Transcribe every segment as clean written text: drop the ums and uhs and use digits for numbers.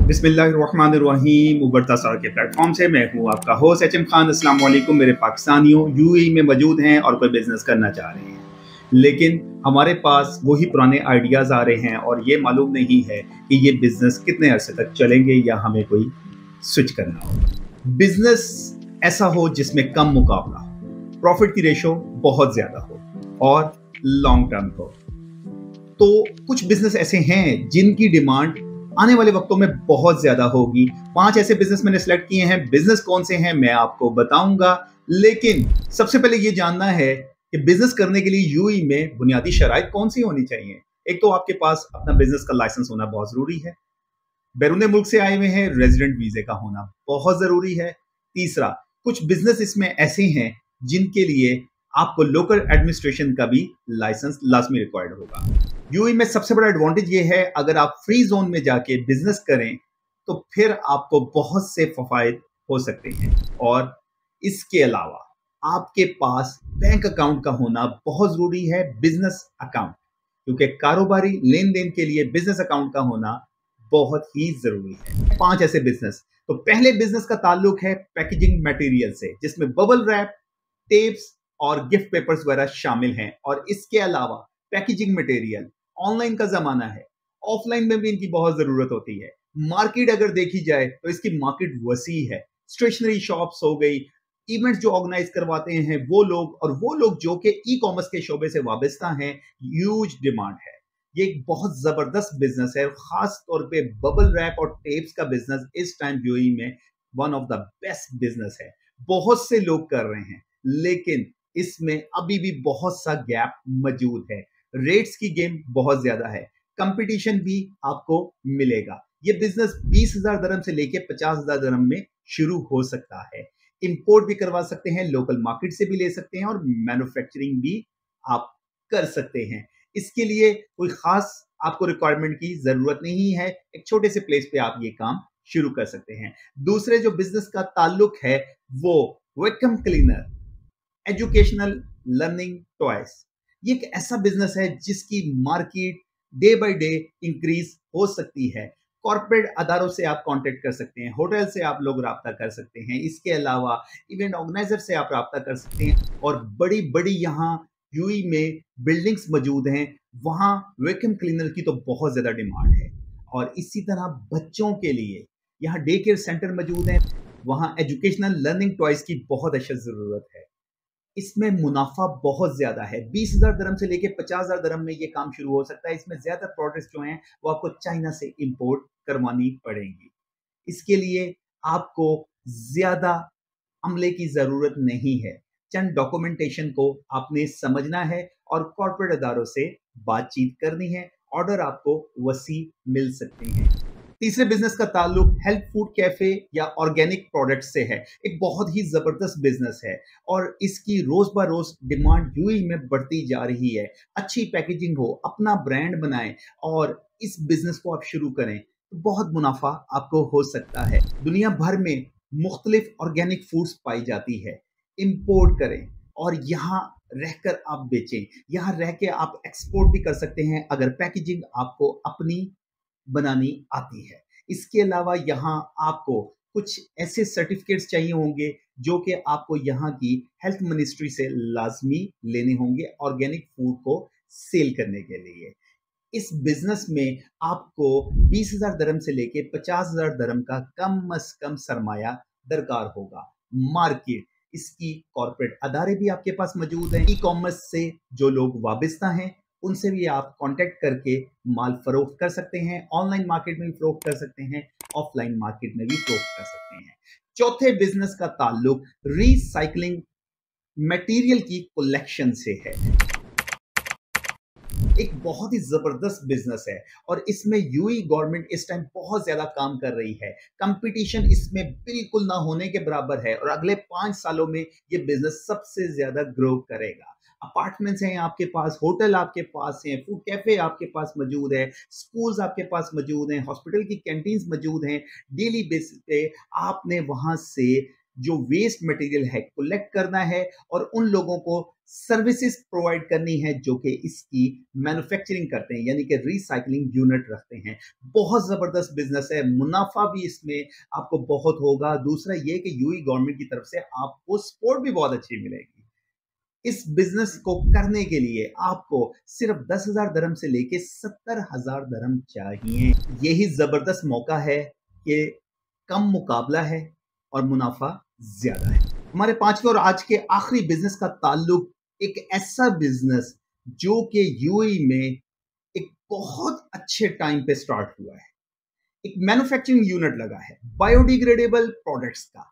बिस्मिल्लाहिर्रहमानिर्रहीम। उबरता सड़क के प्लेटफॉर्म से मैं हूँ आपका होस्ट एचएम खान। अस्सलाम वालेकुम मेरे पाकिस्तानियों, यूएई में मौजूद हैं और कोई बिजनेस करना चाह रहे हैं, लेकिन हमारे पास वही पुराने आइडियाज़ आ रहे हैं और ये मालूम नहीं है कि ये बिजनेस कितने अरसे तक चलेंगे या हमें कोई स्विच करना हो। बिजनेस ऐसा हो जिसमें कम मुकाबला हो, प्रॉफिट की रेशो बहुत ज़्यादा हो और लॉन्ग टर्म हो। तो कुछ बिजनेस ऐसे हैं जिनकी डिमांड आने वाले वक्तों में बहुत ज्यादा होगी। 5 ऐसे बिजनेस मैंने सेलेक्ट किए हैं। बिजनेस कौन से हैं मैं आपको बताऊंगा, लेकिन सबसे पहले ये जानना है कि बिजनेस करने के लिए यूएई में बुनियादी शराइत कौन सी होनी चाहिए। एक तो आपके पास अपना बिजनेस का लाइसेंस होना बहुत जरूरी है। बैरून मुल्क से आए हुए हैं, रेजिडेंट वीजे का होना बहुत जरूरी है। तीसरा, कुछ बिजनेस इसमें ऐसे हैं जिनके लिए आपको लोकल एडमिनिस्ट्रेशन का भी लाइसेंस लाजमी रिक्वायर्ड होगा। यूएई में सबसे बड़ा एडवांटेज ये है, अगर आप फ्री जोन में जाके बिजनेस करें तो फिर आपको बहुत से फवायद हो सकते हैं। और इसके अलावा आपके पास बैंक अकाउंट का होना बहुत जरूरी है, बिजनेस अकाउंट, क्योंकि कारोबारी लेन देन के लिए बिजनेस अकाउंट का होना बहुत ही जरूरी है। 5 ऐसे बिजनेस। तो पहले बिजनेस का ताल्लुक है पैकेजिंग मटेरियल से, जिसमें बबल रैप, टेप्स और गिफ्ट पेपर्स वगैरह शामिल हैं। और इसके अलावा पैकेजिंग मटेरियल, ऑनलाइन का जमाना है, ऑफलाइन में भी इनकी बहुत जरूरत होती है। मार्केट अगर देखी जाए तो इसकी मार्केट वसी है। स्टेशनरी शॉप्स हो गई, इवेंट्स जो ऑर्गेनाइज करवाते हैं वो लोग, और वो लोग जो कि ई कॉमर्स के शोबे से वाबस्ता हैं, ह्यूज डिमांड है। ये एक बहुत जबरदस्त बिजनेस है। खास तौर पे बबल रैप और टेप्स का बिजनेस इस टाइम यूएई में one of the best business है। बहुत से लोग कर रहे हैं, लेकिन इसमें अभी भी बहुत सा गैप मौजूद है। रेट्स की गेम बहुत ज्यादा है, कंपटीशन भी आपको मिलेगा। ये बिजनेस 20,000 दरम से लेके 50,000 दरम में शुरू हो सकता है। इंपोर्ट भी करवा सकते हैं, लोकल मार्केट से भी ले सकते हैं और मैन्युफैक्चरिंग भी आप कर सकते हैं। इसके लिए कोई खास आपको रिक्वायरमेंट की जरूरत नहीं है। एक छोटे से प्लेस पे आप ये काम शुरू कर सकते हैं। दूसरे जो बिजनेस का ताल्लुक है वो vacuum cleaner, educational learning toys. ये एक ऐसा बिजनेस है जिसकी market day by day increase हो सकती है। कॉर्पोरेट अदारों से आप कांटेक्ट कर सकते हैं, होटल से आप लोग राब्ता कर सकते हैं, इसके अलावा इवेंट ऑर्गेनाइजर से आप राब्ता कर सकते हैं। और बड़ी बड़ी यहाँ यूई में बिल्डिंग्स मौजूद हैं, वहाँ वैक्यूम क्लीनर की तो बहुत ज़्यादा डिमांड है। और इसी तरह बच्चों के लिए यहाँ डे केयर सेंटर मौजूद हैं, वहाँ एजुकेशनल लर्निंग टॉयज की बहुत अशद ज़रूरत है। इसमें मुनाफा बहुत ज्यादा है। 20,000 दरम से लेके 50,000 दरम में ये काम शुरू हो सकता है। इसमें ज्यादा प्रोडक्ट्स जो हैं वो आपको चाइना से इंपोर्ट करवानी पड़ेंगी। इसके लिए आपको ज्यादा अमले की जरूरत नहीं है। चंद डॉक्यूमेंटेशन को आपने समझना है और कॉर्पोरेट अदारों से बातचीत करनी है। ऑर्डर आपको वसी मिल सकते हैं। तीसरे बिजनेस का ताल्लुक हेल्थ फूड कैफे या ऑर्गेनिक प्रोडक्ट से है। एक बहुत ही जबरदस्त बिजनेस है और इसकी रोज ब रोज डिमांड यूएई में बढ़ती जा रही है। अच्छी पैकेजिंग हो, अपना ब्रांड बनाएं और इस बिजनेस को आप शुरू करें तो बहुत मुनाफा आपको हो सकता है। दुनिया भर में मुख्तलिफ ऑर्गेनिक फूड्स पाई जाती है। इंपोर्ट करें और यहाँ रहकर आप बेचें। यहाँ रह के आप एक्सपोर्ट भी कर सकते हैं अगर पैकेजिंग आपको अपनी बनानी आती है। इसके अलावा यहाँ आपको कुछ ऐसे सर्टिफिकेट्स चाहिए होंगे जो कि आपको यहाँ की हेल्थ मिनिस्ट्री से लाजमी लेने होंगे ऑर्गेनिक फूड को सेल करने के लिए। इस बिजनेस में आपको 20,000 दरम से लेके 50,000 दरम का कम अज कम सरमाया दरकार होगा। मार्केट, इसकी कॉर्पोरेट अदारे भी आपके पास मौजूद हैं। ई कॉमर्स से जो लोग वाबस्ता हैं उनसे भी आप कांटेक्ट करके माल फरोख्त कर सकते हैं। ऑनलाइन मार्केट में भी फरोख्त कर सकते हैं, ऑफलाइन मार्केट में भी फरोख्त कर सकते हैं। चौथे बिजनेस का ताल्लुक रिसाइकलिंग मटेरियल की कलेक्शन से है। एक बहुत ही जबरदस्त बिजनेस है और इसमें यूएई गवर्नमेंट इस टाइम बहुत ज्यादा काम कर रही है। कंपटीशन इसमें बिल्कुल ना होने के बराबर है और अगले 5 सालों में ये बिजनेस सबसे ज्यादा ग्रो करेगा। अपार्टमेंट्स हैं आपके पास, होटल आपके पास हैं, फूड कैफे आपके पास मौजूद है, स्कूल्स आपके पास मौजूद हैं, हॉस्पिटल की कैंटीन्स मौजूद हैं। डेली बेसिस पे आपने वहां से जो वेस्ट मटेरियल है कलेक्ट करना है और उन लोगों को सर्विसेज प्रोवाइड करनी है जो कि इसकी मैन्युफैक्चरिंग करते हैं, यानी कि रिसाइकलिंग यूनिट रखते हैं। बहुत जबरदस्त बिजनेस है, मुनाफा भी इसमें आपको बहुत होगा। दूसरा ये कि यूएई गवर्नमेंट की तरफ से आपको सपोर्ट भी बहुत अच्छी मिलेगी। इस बिजनेस को करने के लिए आपको सिर्फ 10,000 दरम से लेके 70,000 दरम चाहिए। यही जबरदस्त मौका है कि कम मुकाबला है और मुनाफा ज्यादा है। हमारे पांचवें और आज के आखिरी बिजनेस का ताल्लुक एक ऐसा बिजनेस जो कि यूएई में एक बहुत अच्छे टाइम पे स्टार्ट हुआ है। एक मैन्युफैक्चरिंग यूनिट लगा है बायोडिग्रेडेबल प्रोडक्ट्स का।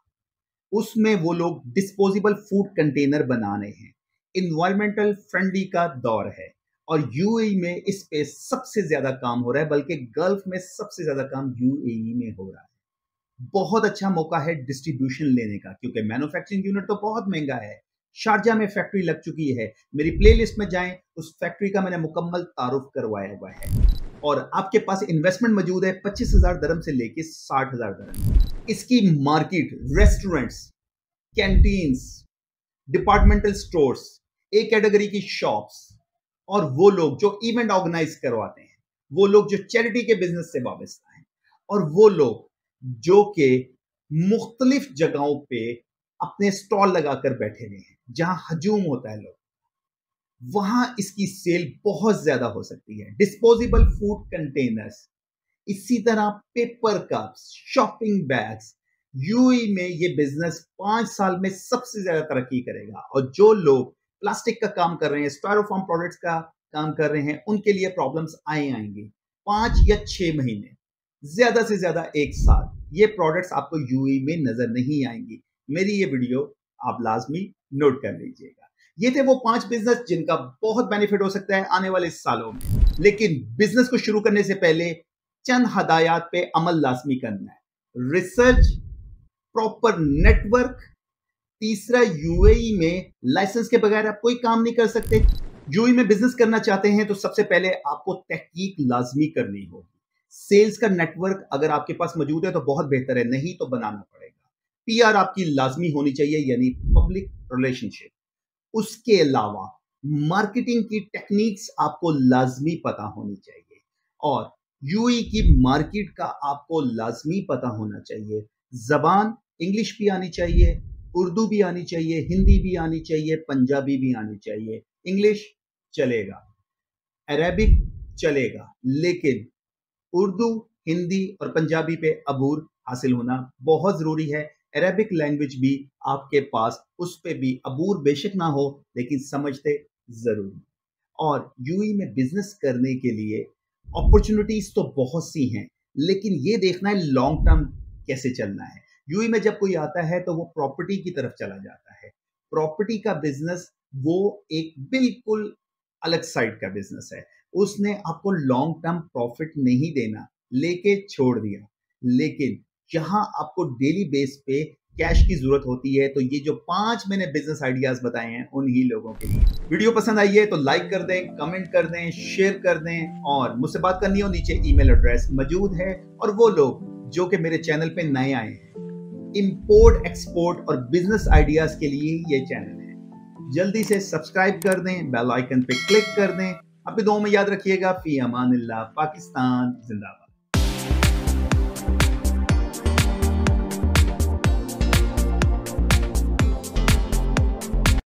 उसमें वो लोग डिस्पोजेबल फूड कंटेनर बना रहे हैं। इन्वायरमेंटल फ्रेंडली का दौर है और यूएई में इस पे सबसे ज्यादा काम हो रहा है, बल्कि गल्फ में सबसे ज्यादा काम यूएई में हो रहा है। बहुत अच्छा मौका है डिस्ट्रीब्यूशन लेने का, क्योंकि मैन्युफैक्चरिंग यूनिट तो बहुत महंगा है। शारजा में फैक्ट्री लग चुकी है, मेरी प्लेलिस्ट में जाएं, उस फैक्ट्री का मैंने मुकम्मल तारुफ करवाया हुआ है। और आपके पास इन्वेस्टमेंट मौजूद है 25,000 दरम से लेके 60,000 दरम। इसकी market, restaurants, canteens, departmental stores, एक कैटेगरी की शॉप्स और वो लोग जो इवेंट ऑर्गेनाइज करवाते हैं, वो लोग जो चैरिटी के बिजनेस से वाबस्ता हैं और वो लोग जो कि मुख्तलिफ जगहों पे अपने स्टॉल लगाकर बैठे हुए हैं, जहां हजूम होता है लोग, वहां इसकी सेल बहुत ज्यादा हो सकती है। डिस्पोजेबल फूड कंटेनर्स, इसी तरह paper cups, shopping bags, UAE में ये बिजनेस 5 साल में सबसे ज्यादा तरक्की करेगा। और जो लोग प्लास्टिक का काम कर रहे हैं, स्टायरोफॉर्म प्रोडक्ट्स का काम कर रहे हैं, उनके लिए प्रॉब्लम्स आएंगे 5 या 6 महीने, ज्यादा से ज्यादा 1 साल ये प्रोडक्ट्स आपको यूएई में नजर नहीं आएंगी। मेरी ये वीडियो आप लाजमी नोट कर लीजिएगा। ये थे वो 5 बिजनेस जिनका बहुत बेनिफिट हो सकता है आने वाले सालों में। लेकिन बिजनेस को शुरू करने से पहले चंद हदायत पे अमल लाजमी करना है। रिसर्च, प्रॉपर नेटवर्क, तीसरा यूएई में लाइसेंस के बगैर आप कोई काम नहीं कर सकते। यूएई में बिजनेस करना चाहते हैं तो सबसे पहले आपको तहकीक लाजमी करनी होगी। सेल्स का नेटवर्क अगर आपके पास मौजूद है तो बहुत बेहतर है, नहीं तो बनाना पड़ेगा। पीआर आपकी लाजमी होनी चाहिए, यानी पब्लिक रिलेशनशिप। उसके अलावा मार्केटिंग की टेक्निक्स आपको लाजमी पता होनी चाहिए और यूएई की मार्केट का आपको लाजमी पता होना चाहिए। जबान इंग्लिश भी आनी चाहिए, उर्दू भी आनी चाहिए, हिंदी भी आनी चाहिए, पंजाबी भी आनी चाहिए। इंग्लिश चलेगा, अरेबिक चलेगा, लेकिन उर्दू, हिंदी और पंजाबी पे अबूर हासिल होना बहुत जरूरी है। अरेबिक लैंग्वेज भी आपके पास, उस पे भी अबूर बेशक ना हो, लेकिन समझते जरूर। और यूएई में बिजनेस करने के लिए अपॉर्चुनिटीज तो बहुत सी हैं, लेकिन ये देखना है लॉन्ग टर्म कैसे चलना है। यूएई में जब कोई आता है तो वो प्रॉपर्टी की तरफ चला जाता है। प्रॉपर्टी का बिजनेस वो एक बिल्कुल अलग साइड का बिजनेस है। उसने आपको लॉन्ग टर्म प्रॉफिट नहीं देना, लेके छोड़ दिया। लेकिन जहां आपको डेली बेस पे कैश की जरूरत होती है, तो ये जो 5 मैंने बिजनेस आइडियाज बताए हैं उन्हीं लोगों के लिए। वीडियो पसंद आई है तो लाइक कर दें, कमेंट कर दें, शेयर कर दें और मुझसे बात करनी हो नीचे ईमेल एड्रेस मौजूद है। और वो लोग जो कि मेरे चैनल पे नए आए हैं, इंपोर्ट, एक्सपोर्ट और बिजनेस आइडियाज के लिए ये चैनल है, जल्दी से सब्सक्राइब कर दें, बेल आइकन पे क्लिक कर दें। अपनी दुआओं में याद रखिएगा। फी अमानिल्लाह, पाकिस्तान जिंदाबाद।